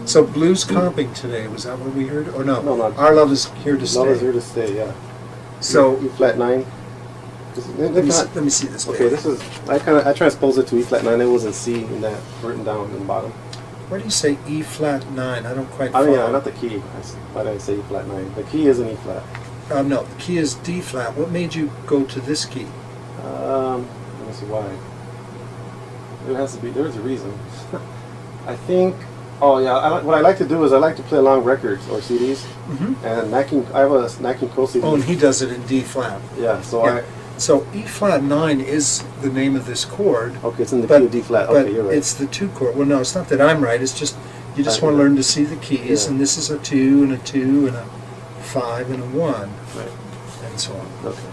So blues comping today, was that what we heard? Or no? No, not. Our Love Is Here to Stay. Love Is Here to Stay, yeah. So E flat 9. let me see this. Okay, this is, I transposed it to E flat 9. It was in C in that, written down in the bottom. Why do you say E flat 9? I don't quite I follow. mean, yeah, not the key. Why did I say E flat 9? The key is an E flat. No, the key is D flat. What made you go to this key? Let me see why. There has to be, there's a reason. I think, oh yeah, what I like to do is I like to play along records or CDs. Mm-hmm. And I have a Nat King Cole CD. Oh, and he does it in D flat. Yeah, so Yeah. So E flat 9 is the name of this chord. Okay, it's in the but, key of D flat. But Okay, you're right. it's the 2 chord. Well, no, it's not that I'm right. It's just you just want to learn to see the keys, Yeah. and this is a 2 and a 2 and a 5 and a 1, Right. and so on. Okay.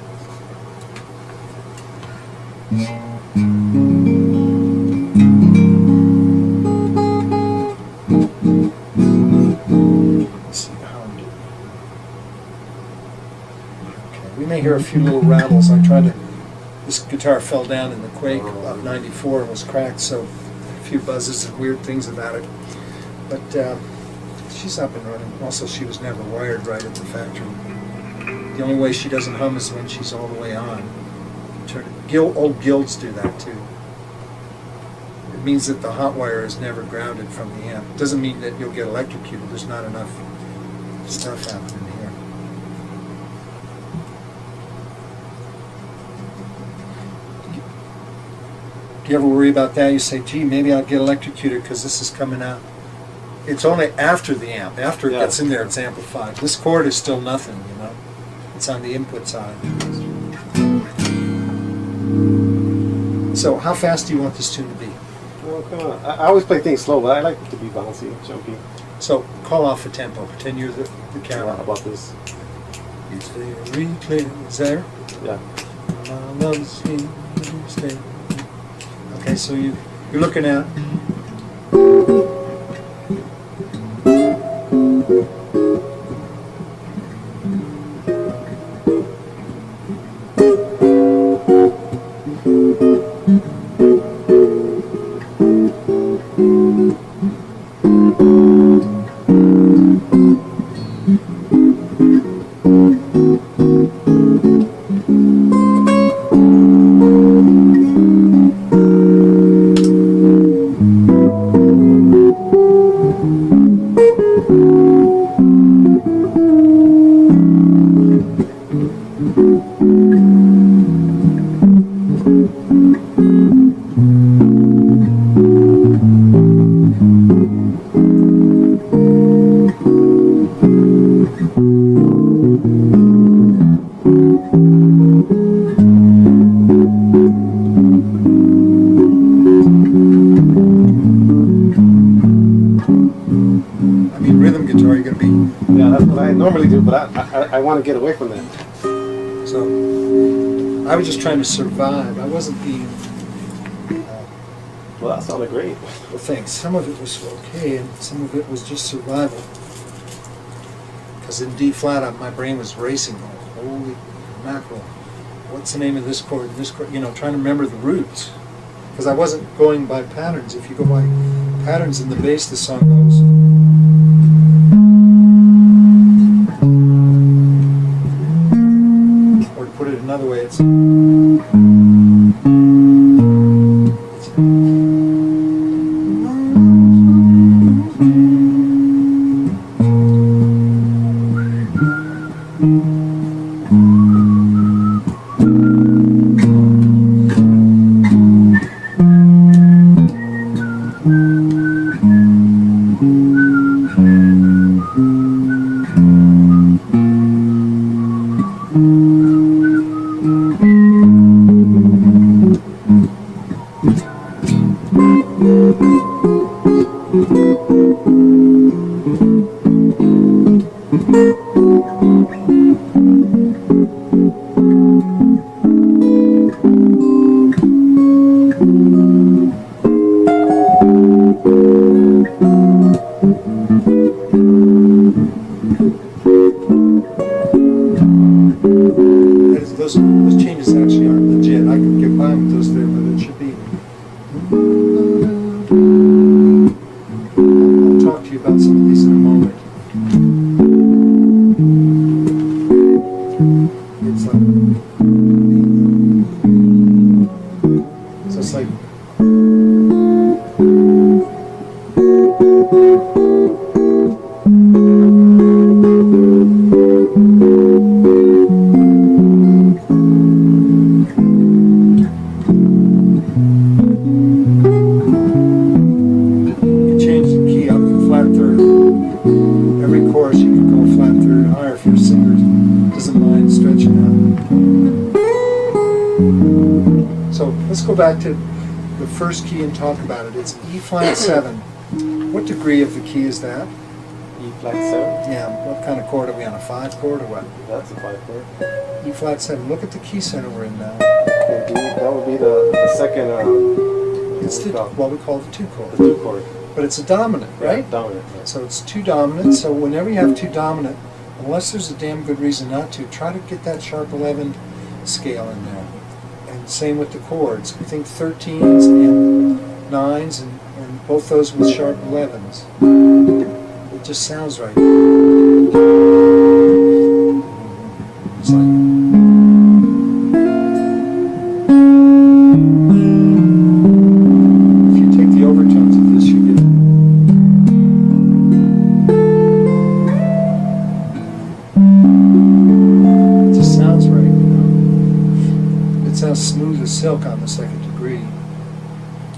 Let's see how I'm doing. Okay, we may hear a few little rattles. I tried to. This guitar fell down in the quake of '94 and was cracked, so a few buzzes and weird things about it. But she's up and running. Also, she was never wired right at the factory. The only way she doesn't hum is when she's all the way on. Old guilds do that too. It means that the hot wire is never grounded from the amp. Doesn't mean that you'll get electrocuted. There's not enough stuff happening here. Do you ever worry about that? You say, gee, maybe I'll get electrocuted because this is coming out. It's only after the amp. After it gets in there, it's amplified. This chord is still nothing, you know. It's on the input side. So how fast do you want this tune to be? Well, come on. I always play things slow, but I like it to be bouncy, jumpy. So call off a tempo. Pretend you're the camera. How about this? It's very clear. Is there? Yeah. My love is here to stay. Okay, so you're looking at. Normally do, but I want to get away from that. So I was just trying to survive. I wasn't being. Well, that sounded great. Well, thanks. Some of it was okay, and some of it was just survival. Because in D flat, my brain was racing. Holy mackerel! What's the name of this chord? This chord, you know, trying to remember the roots. Because I wasn't going by patterns. If you go by patterns in the bass, the song goes. Put it another way, it's those changes actually aren't legit. I can get by with those there, but it should be. I'll talk to you about some Back to the first key and talk about it. It's E flat 7. What degree of the key is that? E flat 7? Yeah, what kind of chord are we on? A 5 chord or what? That's a 5 chord. E flat 7. Look at the key center we're in now. Okay, that would be the second, it's what we call the 2 chord. The 2 chord. But it's a dominant, right? Yeah, dominant. Right. So it's 2 dominant. So whenever you have 2 dominant, unless there's a damn good reason not to, try to get that sharp 11 scale in there. Same with the chords. We think 13s and 9s and both those with sharp 11s. It just sounds right. It's like if you take the overtones of this, you get it just sounds right. It sounds smooth as silk on the second degree.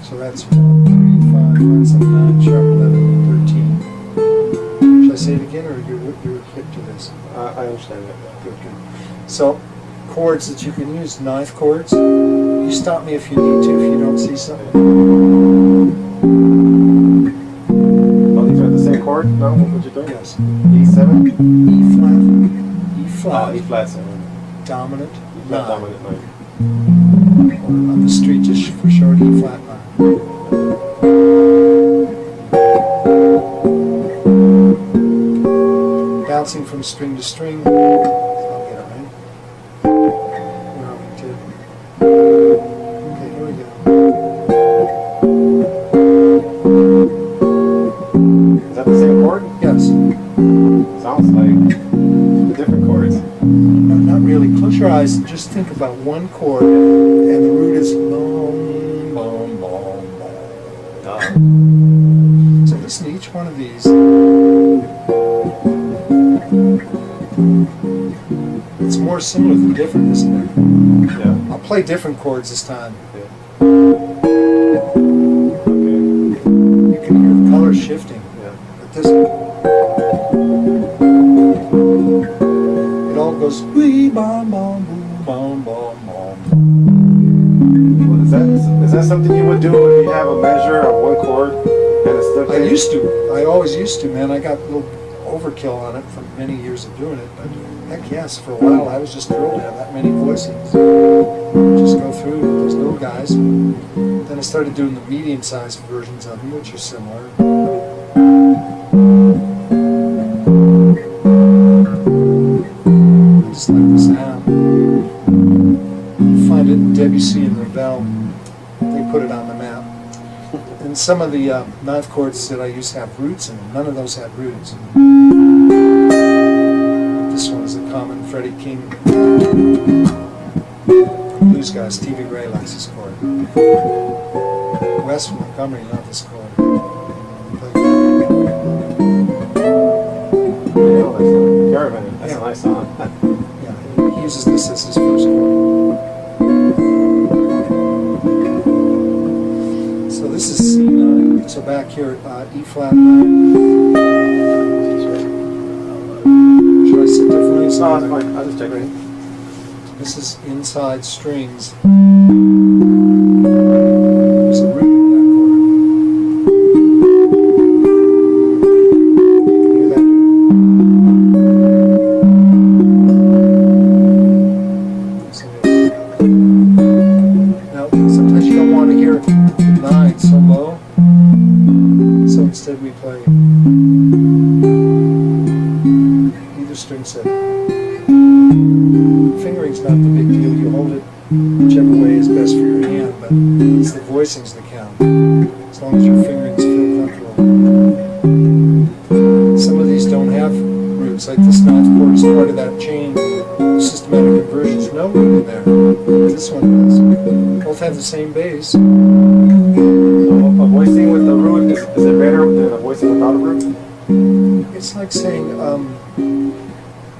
So that's 1, 3, 5, 5, 7, 9, sharp 11, 13. Should I say it again, or you're hip to this? I understand that. Good, good. So, chords that you can use, 9th chords. You stop me if you need to, if you don't see something. Oh, these are the same chord? No? What would you do? Yes. E7? E flat. E flat. E flat 7. Dominant. E flat 9. dominant 9. Or on the street, just for short, E flat 9. Bouncing from string to string. I'll get it right. Where are we to? Okay, here we go. Is that the same chord? Yes. Sounds like different chords. No, not really. Close your eyes and just think about one chord, and the root is boom, boom, boom, boom. So listen to each one of these. It's more similar than different, isn't it? Yeah. I'll play different chords this time. Okay. You can hear the color shifting. Yeah. But this, it all goes wee bom bom boom bom bom bom. Well, is that something you would do if you have a measure of one chord and it's still? I used to. I always used to, man. I got a little overkill on it from many years of doing it, but heck yes, for a while I was just thrilled to have that many voicings. Just go through those little guys. Then I started doing the medium-sized versions of them, which are similar. I just like the sound. You find it in Debussy and Ravel. They put it on the map. And some of the 9th chords that I use have roots in them. None of those had roots. This one is a common Freddie King blues guy. Stevie Ray likes this chord. Wes Montgomery loved this chord. Caravan. That's a nice song. Yeah, he uses this as his first chord. So this is C9. So back here, E flat 9. Should I sit differently? No, that's fine. I'll just check it. This is inside strings. There's a root in that chord. Can you hear that? Now, sometimes you don't want to hear the 9 so low. So instead we play either string set. Fingering's not the big deal. You hold it whichever way is best for your hand, but it's the voicings that count. As long as your fingerings feel comfortable. Some of these don't have roots, like this 9th chord is part of that chain. Systematic inversions, no root in there. This one does. Both have the same bass. So a voicing with the root, is it better than than a voicing without a root? It's like saying,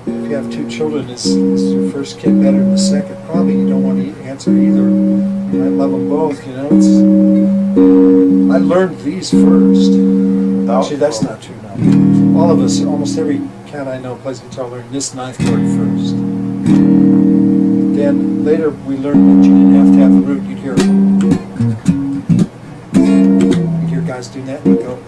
if you have two children, is your first kid better than the second? Probably you don't want to answer either. You might love them both, you know. I learned these first. Actually, that's not true now. All of us, almost every cat I know plays guitar, learned this ninth chord first. Then later we learned that you didn't have to have a root. You'd hear guys doing that and you go,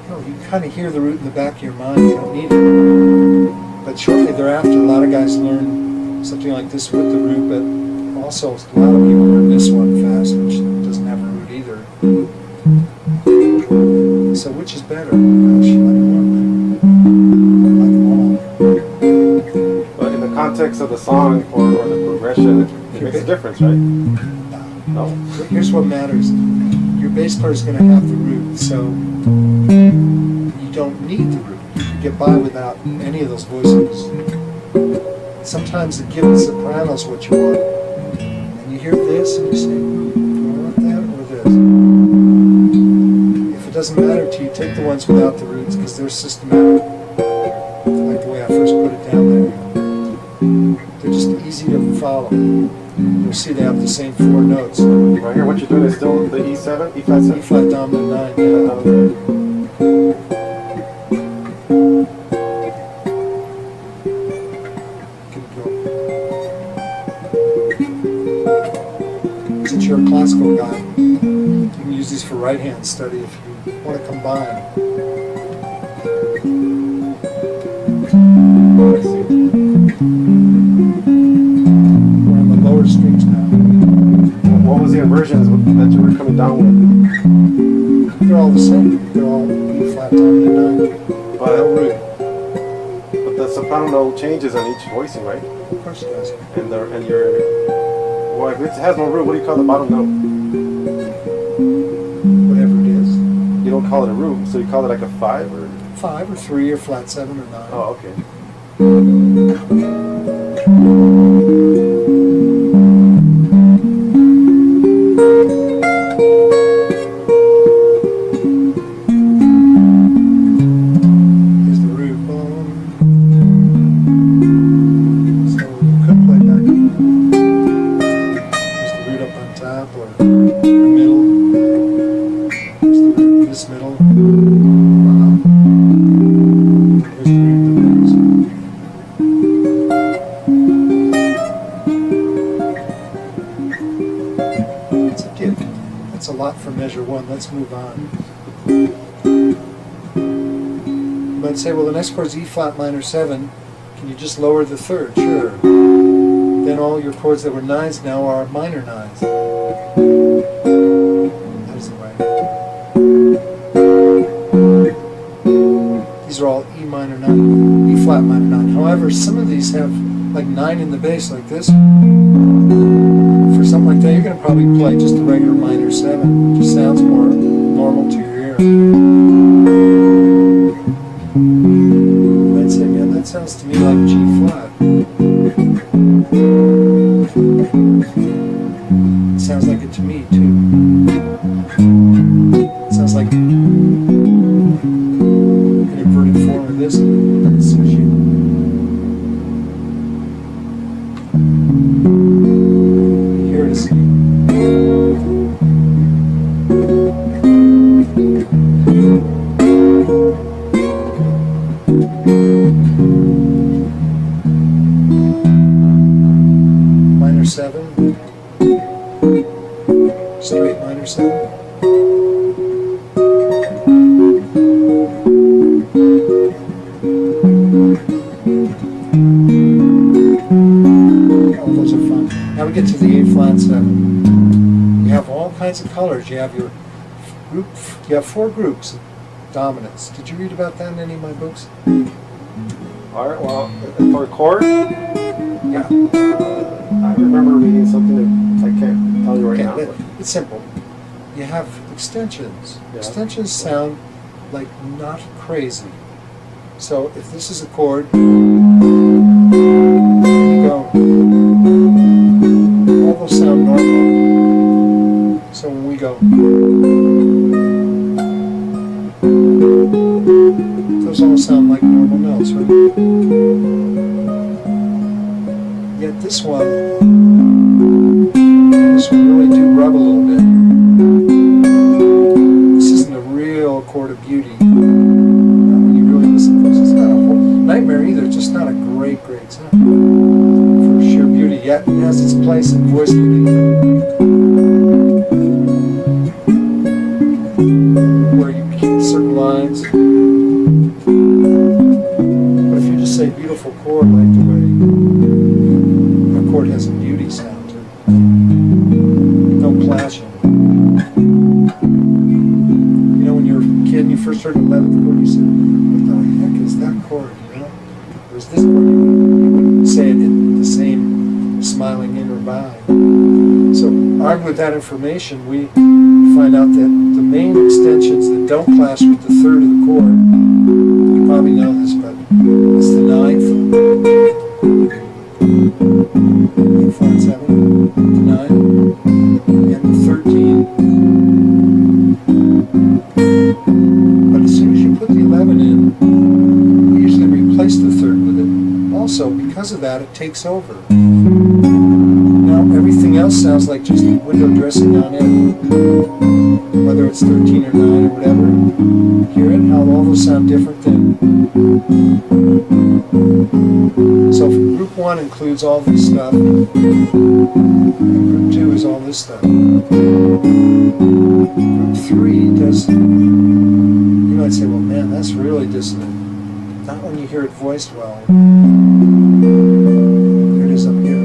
oh, you kind of hear the root in the back of your mind, you don't need it. But shortly thereafter, a lot of guys learn something like this with the root, but also a lot of people learn this one fast, which doesn't have a root either. So which is better? Gosh, I like them all. But in the context of the song or the progression, it makes a difference, right? No. Here's what matters. Your bass player is going to have the root, so you don't need the root. You can get by without any of those voices. Sometimes the given soprano is what you want. And you hear this and you say, do I want that or this? If it doesn't matter to you, take the ones without the roots because they're systematic. Like the way I first put it down there. They're just easy to follow. You'll see they have the same four notes. Right here, what you're doing is still the E7, E flat 7? E flat dominant 9, yeah. Since you're a classical guy, you can use these for right hand study if you want to combine. I see. We're on the lower strings now. What was the inversions that you were coming down with? They're all the same. They're all E flat dominant 9. But, No root. but the soprano note changes on each voicing, right? Of course it does. And your well, if it has no root, what do you call the bottom note? Whatever it is. You don't call it a root, so you call it like a 5 or? 5 or 3 or flat 7 or 9. Oh, okay. Here's the root. Boom. So we could play back. There's the root up on top or the middle. There's the root in this middle. Wow. There's the root in the blues. It's a dip. That's a lot for measure 1. Let's move on. You might say, well, the next chord is E flat minor 7. Can you just lower the third? Sure. Then all your chords that were 9s now are minor 9s. That isn't right. These are all E minor 9, E flat minor 9. However, some of these have like 9 in the bass, like this. For something like that, you're going to probably play just a regular minor 7. It just sounds more normal to your ear. You might say, man, that sounds to me like G flat. It sounds like it to me, too. It sounds like an inverted form of this. Here it is. Minor 7. Straight minor 7. All those are fun. Now we get to the A flat 7. You have all kinds of colors. You have your group. You have 4 groups of dominants. Did you read about that in any of my books? All right. Well, for chord, Yeah. I remember reading something that I can't tell you right now. Okay, But it's simple. You have extensions. Yeah. Extensions sound like not crazy. So if this is a chord, you go, all those sound normal. So when we go, those all sound like normal notes, right? Yet this one really do rub a little bit. This isn't a real chord of beauty. Not when you really listen to this. It's not a whole nightmare either. It's just not a great sound for sheer beauty. Yet it has its place in voice where you keep certain lines. But if you just say beautiful chord, like the way a chord has a beauty sound to it, no clashing. You know, when you're a kid and you first heard the 11th chord, you said, "What the heck is that chord?" You know, whereas this chord, you wouldn't say it in the same smiling inner vibe. So, armed with that information, we find out that the main extensions that don't clash with the third of the chord, you probably know this, but it's the 9th, 8, 4, and 7, the 9, and the 13. But as soon as you put the 11 in, we usually replace the third with it. Also, because of that, it takes over. Now, everything else sounds like just window dressing on it. Whether it's 13 or 9 or whatever. Hear it? How all those sound different then. So group 1 includes all this stuff. And group 2 is all this stuff. Group 3 does, you might say, well, man, that's really dissonant. Not when you hear it voiced well. Here it is up here.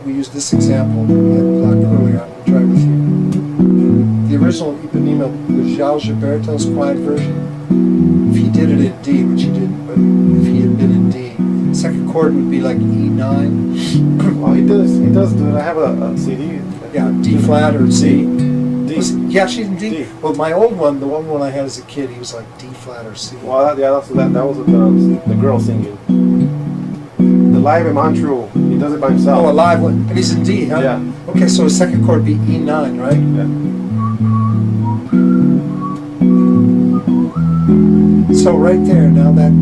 We use this example I blocked earlier. I'll try with you. The original Ipanema was João Gilberto's quiet version. If he did it in D, which he didn't, but if he had been in D, second chord would be like E9. Well, he does do it. I have a CD. Yeah, D flat or C. D. Yeah, she's in D. D. Well, my old one, the one when I had as a kid, he was like D flat or C. Well, that was the girl singing. The live in Montreal, he does it by himself. Oh, a live one. And he's in D, huh? Yeah. Okay, so his second chord would be E9, right? Yeah. So right there, now that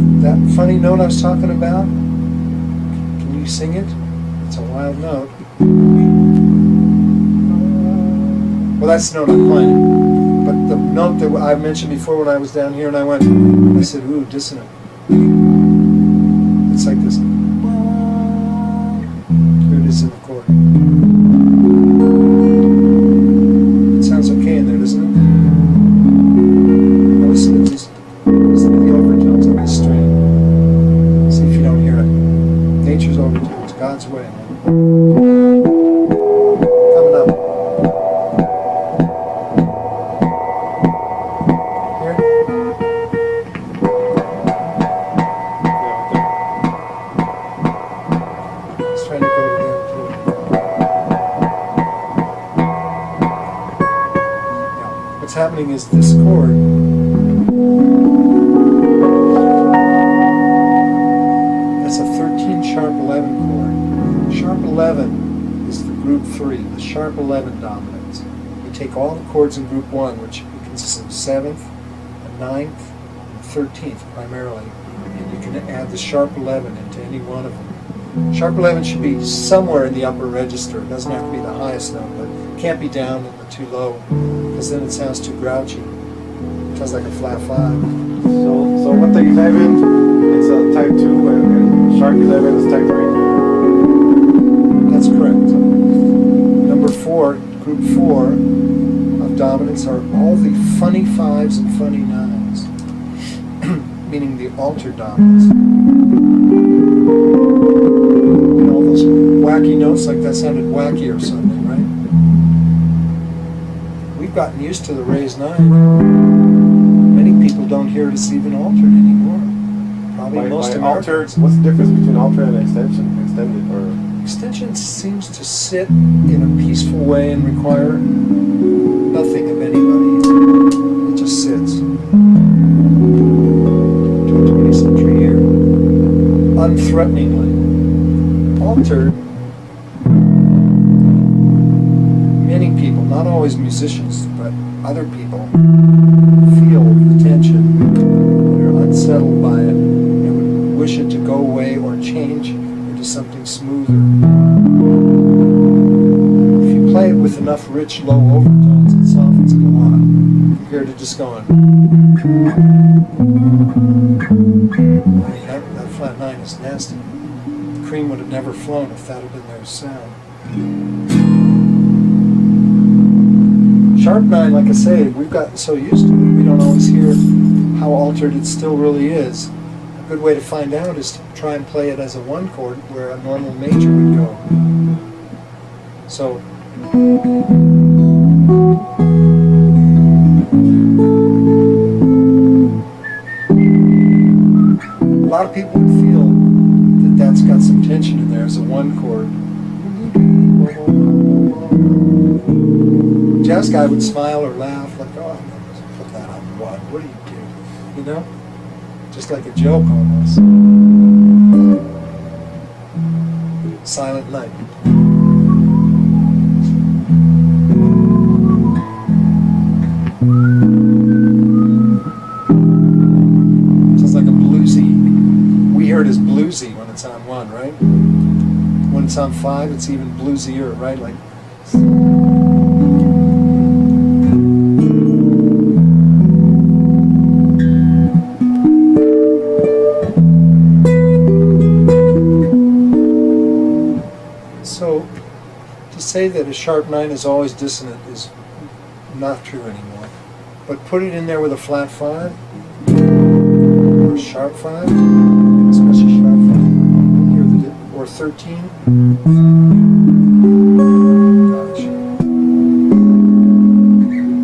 funny note I was talking about, can you sing it? It's a wild note. Well, that's the note I'm playing. But the note that I mentioned before when I was down here and I said, ooh, dissonant. It's like this. Here it is in the chord. It sounds okay in there, doesn't it? Now listen to these. Listen to the overtones of this string. See if you don't hear it. Nature's overtones, God's way. Coming up. Here. Let's try to go to there too. Now, what's happening is this chord. Sharp 11 chord. Sharp 11 is the group 3, the sharp 11 dominance. You take all the chords in group 1, which consists of 7th, the 9th, and the 13th primarily, and you can add the sharp 11 into any one of them. Sharp 11 should be somewhere in the upper register. It doesn't have to be the highest note, but it can't be down in the too low, because then it sounds too grouchy. It sounds like a flat 5. So what the 11, it's a type 2, and sharp 11 is type 3. That's correct. Number 4, group 4 of dominance are all the funny 5s and funny 9s, meaning the altered dominance. And all those wacky notes like that sounded wacky or something, right? We've gotten used to the raised 9. Many people don't hear it as even altered anymore. Probably most Americans. What's the difference between altered and extended, or? Extension seems to sit in a peaceful way and require nothing of anybody. It just sits. 20th century here. Unthreateningly. Altered, many people, not always musicians, but other people feel the tension and are unsettled by it and would wish it to go away or change into something smoother. If you play it with enough rich low overtones, it softens it a lot compared to just going. That flat 9 is nasty. The Cream would have never flown if that had been their sound. Sharp 9, like I say, we've gotten so used to it, we don't always hear how altered it still really is. A good way to find out is to try and play it as a 1 chord where a normal major would go. So, a lot of people would feel that that's got some tension in there as a 1 chord. Jazz guy would smile or laugh like, oh, put that on 1. What do you do? You know? Just like a joke almost. Silent Night. Sounds like a bluesy. We hear it as bluesy when it's on 1, right? When it's on 5, it's even bluesier, right? Like. So, to say that a sharp 9 is always dissonant is not true anymore. But put it in there with a flat 5, or a sharp 5, especially sharp 5, or 13. Gosh.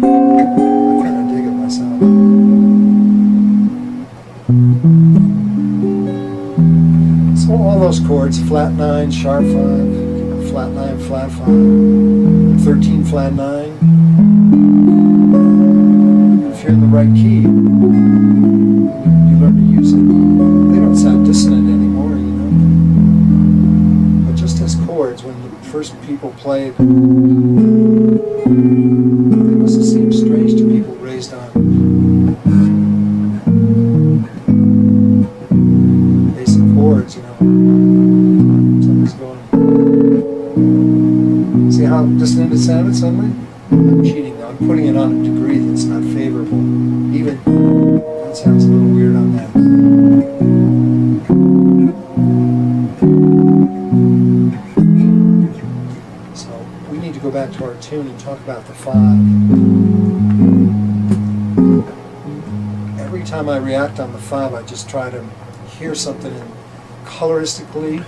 I kind of dig it myself. So all those chords, flat 9, sharp 5, flat 9, flat 5, 13 flat 9. If you're in the right key, you learn to use it. They don't sound dissonant anymore, you know. But just as chords, when the first people played, they must have seemed strange to people raised on basic chords, you know. Somebody's going. See how dissonant it sounded suddenly? I'm cheating though. I'm putting it on a degree that's not favorable. Even that sounds a little weird on that. So we need to go back to our tune and talk about the 5. Every time I react on the 5, I just try to hear something coloristically,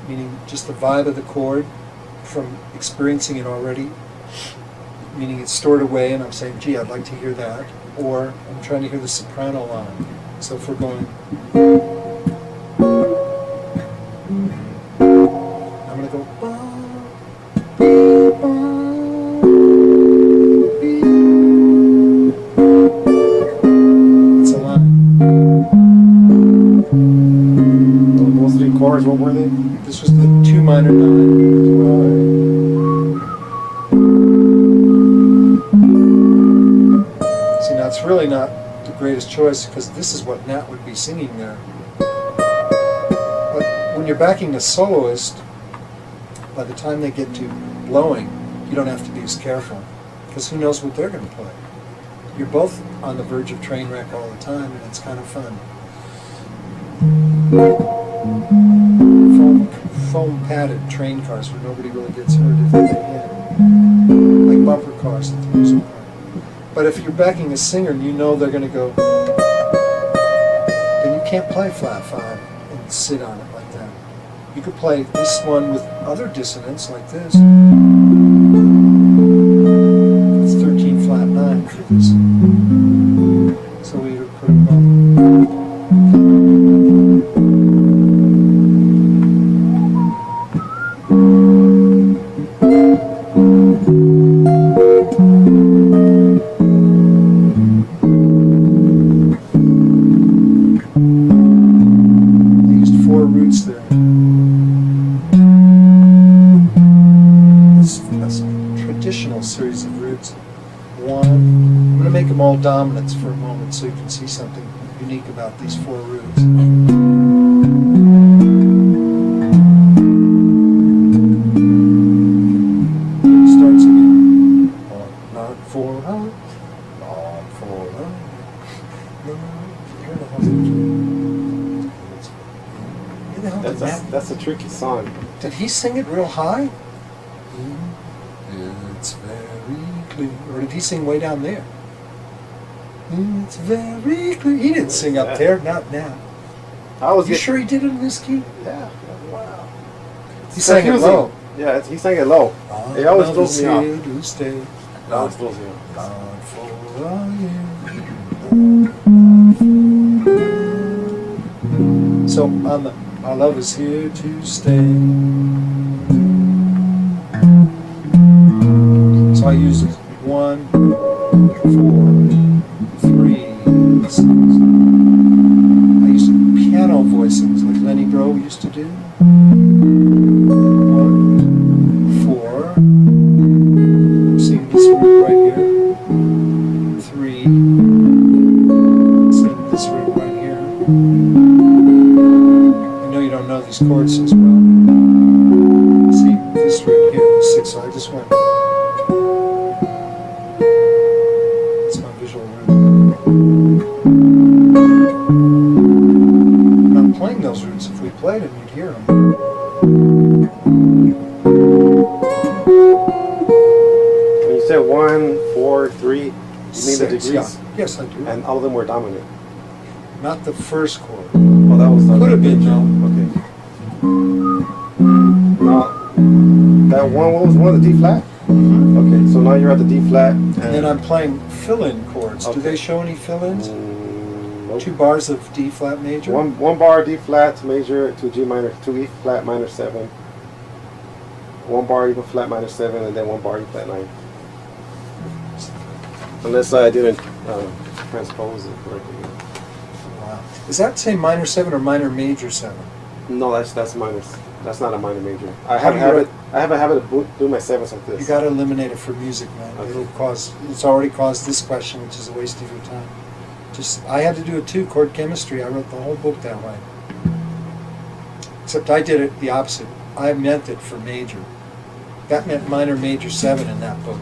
meaning just the vibe of the chord from experiencing it already, meaning it's stored away and I'm saying, gee, I'd like to hear that, or I'm trying to hear the soprano line. So if we're going, I'm going to go, it's a line. Those 3 chords, what were they? This was the 2 minor 9. It's really not the greatest choice because this is what Nat would be singing there. But when you're backing a soloist, by the time they get to blowing, you don't have to be as careful because who knows what they're going to play. You're both on the verge of train wreck all the time and it's kind of fun. Foam padded train cars where nobody really gets hurt if they hit. Like bumper cars at the music park. But if you're backing a singer and you know they're going to go, then you can't play flat 5 and sit on it like that. You could play this one with other dissonance like this. It's 13 flat 9 for this. So we would put it on. 1. I'm going to make them all dominants for a moment so you can see something unique about these 4 roots. Starts again. Not for her. Not for her. Where the hell's it? That's a tricky song. Did he sing it real high? It's very clear. Or did he sing way down there? It's very clear. He didn't sing up there, not now. You sure he did it in this key? Yeah. Wow. He sang it low. Yeah, he sang it low. It always throws me off. It always throws me off. God for you. So on the our love is here to stay. So I use 1, 4, 3, 6. I use piano voicings like Lenny Bro used to do. 1, 4. I'm seeing this root right here. 3. Seeing this root right here. I know you don't know these chords as well. See this root here, the 6. So I just went. I'm not playing those roots. If we played them, you'd hear them. When you said 1, 4, 3, you mean 6, the degrees? Yeah. Yes, I do. And all of them were dominant. Not the first chord. Oh, that was Could have been, though. Okay. Now, that one, what was one? The D flat? Mm-hmm. Okay, so now you're at the D flat. And then I'm playing fill-in chords. Okay. Do they show any fill-ins? Nope. 2 bars of D flat major. One bar D flat major to G minor, 2 E flat minor 7. 1 bar E flat minor 7, and then 1 bar E flat 9. Unless I didn't transpose it correctly. Wow. Is that say minor 7 or minor major 7? No, that's minor. That's not a minor major. I How have do a you habit. I have a habit of doing my 7s like this. You got to eliminate it for music, man. Okay. It's already caused this question, which is a waste of your time. I had to do it too, chord chemistry. I wrote the whole book that way. Except I did it the opposite. I meant it for major. That meant minor major 7 in that book.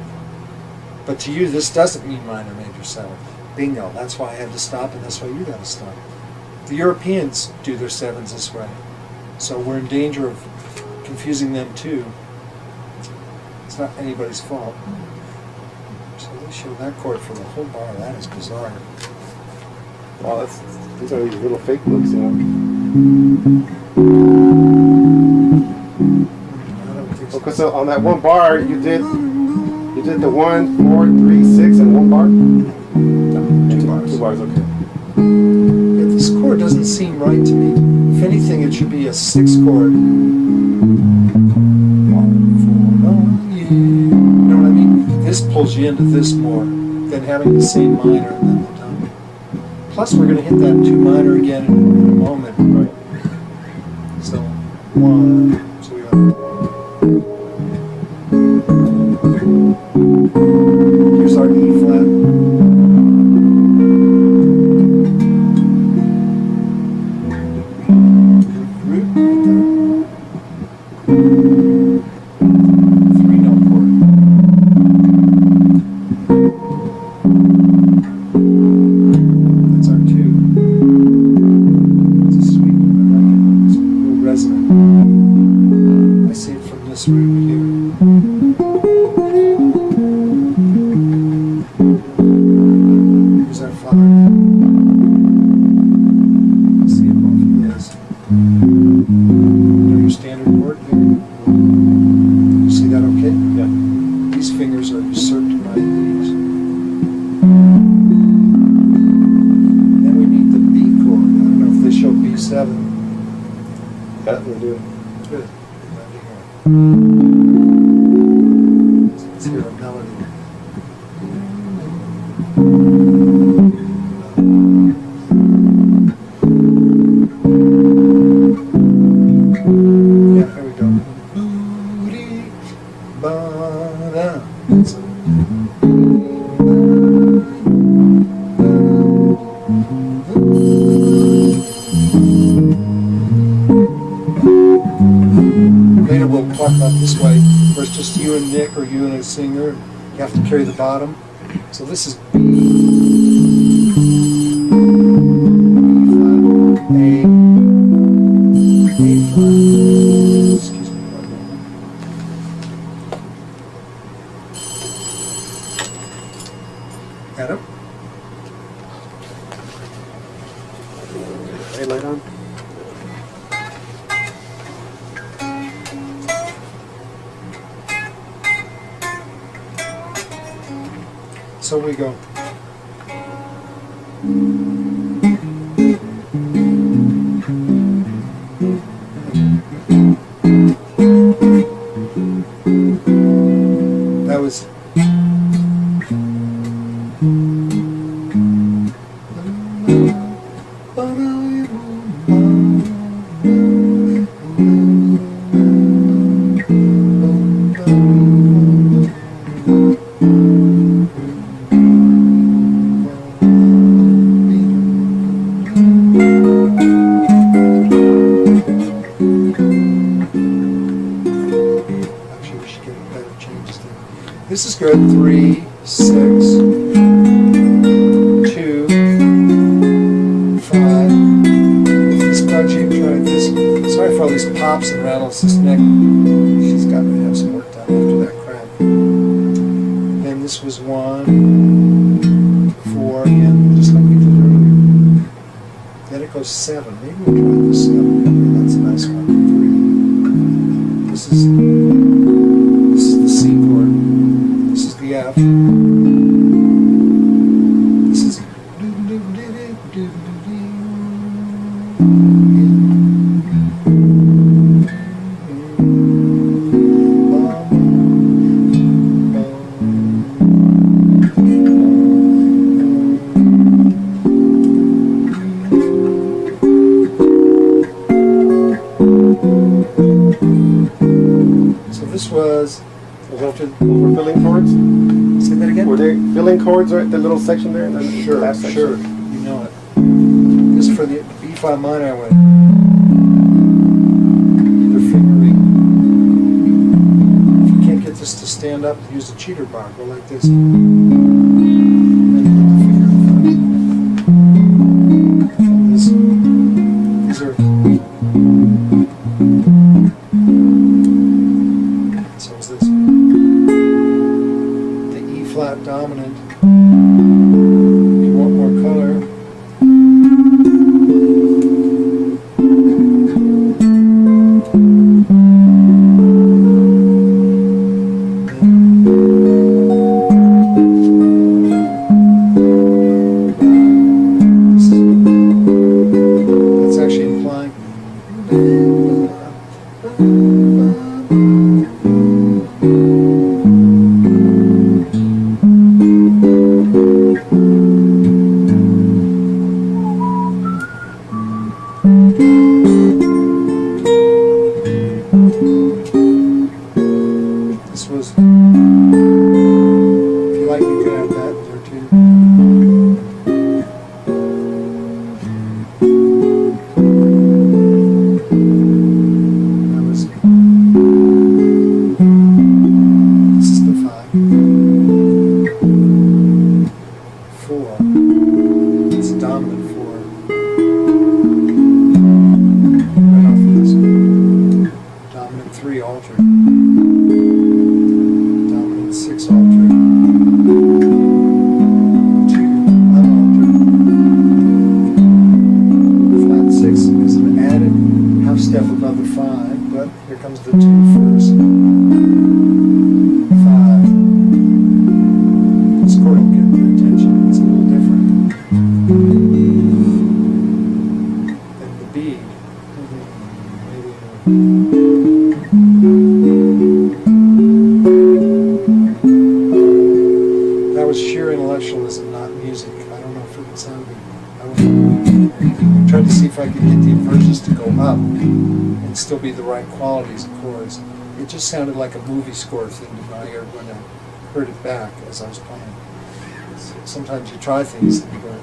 But to you, this doesn't mean minor major 7. Bingo. That's why I had to stop, and that's why you got to stop. The Europeans do their 7s this way. So we're in danger of confusing them too. It's not anybody's fault. So they show that chord for the whole bar. That is bizarre. Wow, these are these little fake looks, you know. I don't think so. Okay, so on that 1 bar, you did the 1, 4, 3, 6, and 1 bar. No, 2 bars. 2 bars, okay. Yeah, this chord doesn't seem right to me. If anything, it should be a 6 chord. You know what I mean? This pulls you into this more than having the same minor and then the dominant. Plus, we're going to hit that 2 minor again in a moment. Right. So, 1. So we got. Here's our E flat. Root. 3-note chord. That's our 2. It's a sweet one. I like it. It's real resonant. I see it from this root here. Here's our 5. See it off of this. Know your standard chord here? You see that okay? Yeah. These fingers are usurped by these. Then we need the B chord. I don't know if they show B7. Yeah, we do. Good. Glad to hear it. Let's hear a melody. Yeah, here we go. Booty, ba-da. So, singer. You have to carry the bottom. So this is B, A flat. Excuse me one moment. Adam? Hey, light on. So we go. That was. This is good. 3, 6, 2, 5. This bungee, try this. Sorry for all these pops and rattles. This neck, she's got to have some work done after that crack. Then this was 1, 4 again, just like we did earlier. Then it goes 7. Maybe we'll try the 7. That's a nice one. 3. This is the C chord. This is the F. This is so this was after We're filling chords? say that again? Were they filling chords right the little section there? And then the Sure, last section? sure. You know it. This is for the B5 minor I went. Either fingering. If you can't get this to stand up, use a cheater bar. Go like this. And then put the finger in front. And these are. So is this. The E flat dominant. If you want more color. That's actually implying. This was, if you like, you could add that there too. That was, this is the 5. 4. It's a dominant 4. Right off of this. Dominant 3 altered. Dominant 6 altered. 2 unaltered. Flat 6 is an added half step above the 5, but here comes the 2 first. 5. This chord will get your attention. It's a little different than the B. Maybe. That was sheer intellectualism, not music. I don't know if it sounded. I tried to see if I could get the inversions to go up and still be the right qualities of chords. It just sounded like a movie score thing to my ear when I heard it back as I was playing. Sometimes you try things and you go,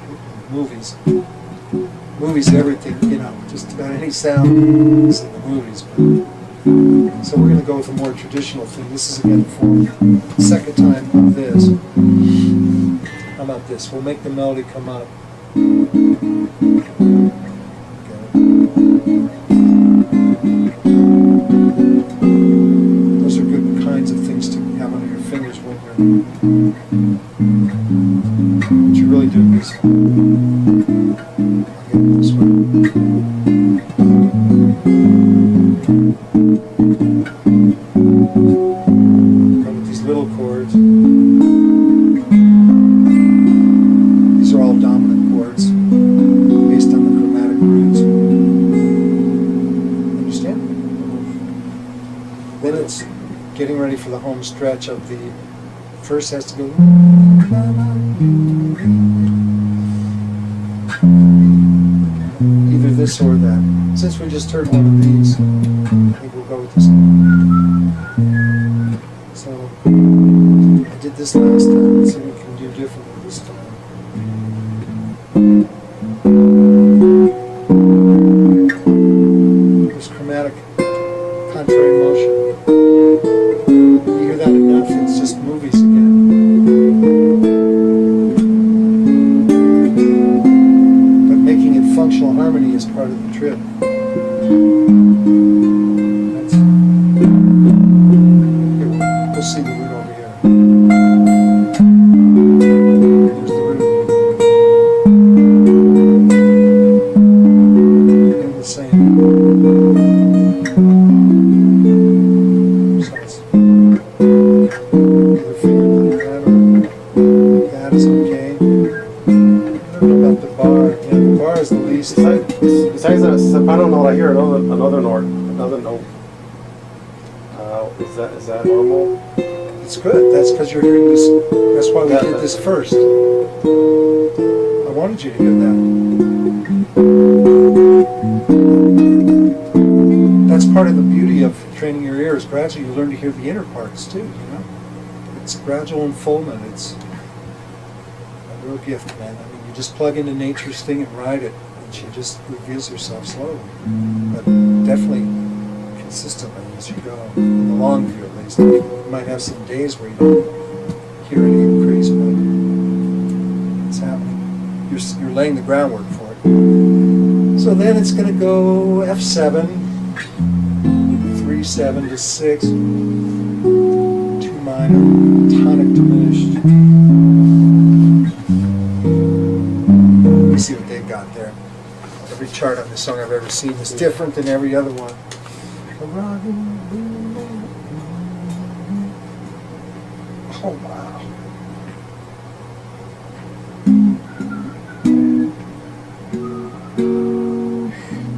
movies. Movies, everything, just about any sound is in the movies. But So we're going to go with a more traditional thing. This is again for second time of this. How about this? We'll make the melody come up. Those are good kinds of things to have under your fingers when what you're really doing is I'll get it this way. Come with these little chords. These are all dominant chords based on the chromatic roots. Understand? Then it's getting ready for the home stretch of the first has to go either this or that. Since we just heard one of these, I think we'll go with this one. So I did this last time. Let's see what we can do differently this time. There's chromatic contrary motion. You hear that enough, it's just movies again. But making it functional harmony is part of the trip. We'll see the root over here. Here's the root. And the same. So it's either finger like that or that is okay. I don't know about the bar. Yeah, the bar is the least. Besides that soprano note, I hear another note. Is that normal? It's good. That's because you're hearing this. That's why we did this first. I wanted you to hear that. That's part of the beauty of training your ears. Gradually, you learn to hear the inner parts too. You know, it's gradual unfoldment. It's a real gift, man. I mean, you just plug into nature's thing and ride it, and she just reveals herself slowly, but definitely consistently as you go. In the long view, at least. You might have some days where you don't hear any increase, but it's happening. You're laying the groundwork for it. So then it's going to go F7, 3/7 to 6, 2 minor, tonic diminished. Let me see what they've got there. Every chart on this song I've ever seen is different than every other one. Oh, wow.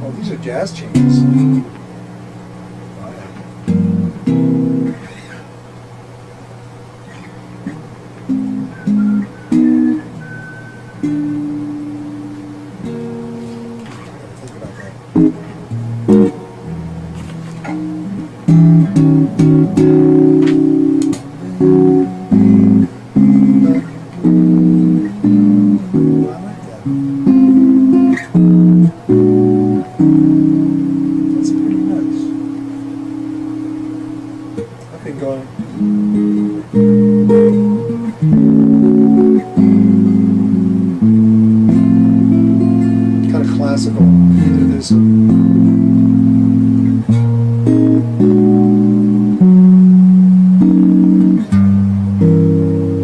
Oh, these are jazz changes. Think about that. Classical. Either this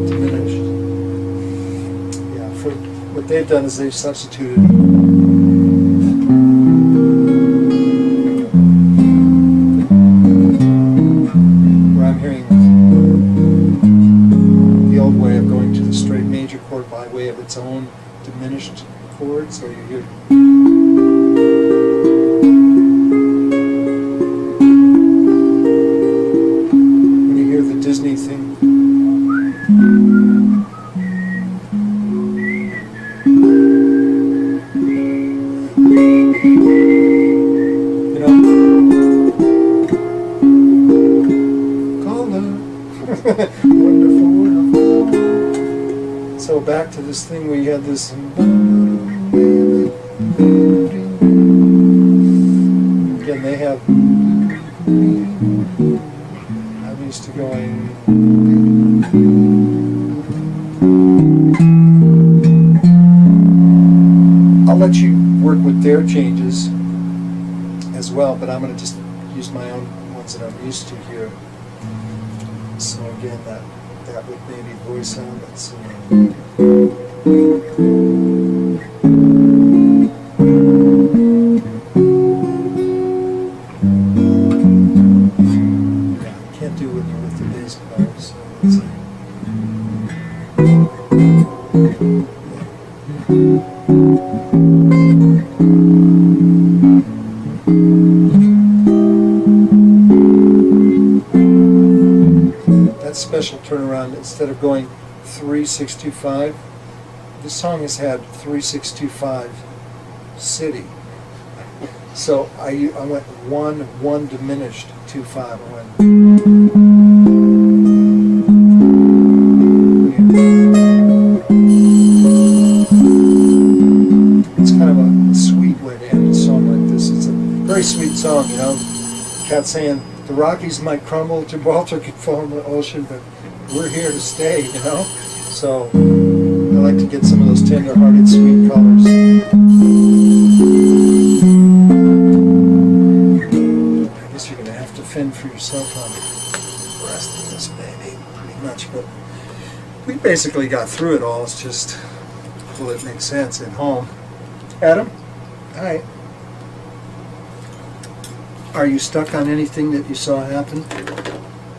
diminished. Yeah, for what they've done is they've substituted where I'm hearing the old way of going to the straight major chord by way of its own diminished chord, so you hear the Disney thing. You know, color, wonderful, wonderful. So back to this thing where you had this. Again, they have. I'm used to going. I'll let you work with their changes as well, but I'm going to just use my own ones that I'm used to here. So again, that would maybe voice out. Let's see. Yeah, I can't do it with the bass part. So let's see. Special turnaround, instead of going 3-6-2-5, this song has had 3-6-2-5 city. So I went 1 diminished 2-5. I went. It's kind of a sweet way to end a song like this. It's a very sweet song, you know. Cat saying, the Rockies might crumble, Gibraltar could fall in the ocean, but we're here to stay, you know? So I like to get some of those tender-hearted, sweet colors. I guess you're going to have to fend for yourself on the rest of this, baby, pretty much. But we basically got through it all. It's just, will it make sense at home? Adam? Hi. Are you stuck on anything that you saw happen?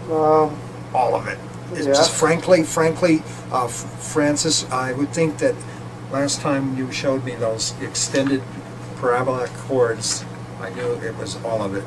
All of it. It's just frankly, Francis, I would think that last time you showed me those extended parabolic chords, I knew it was all of it.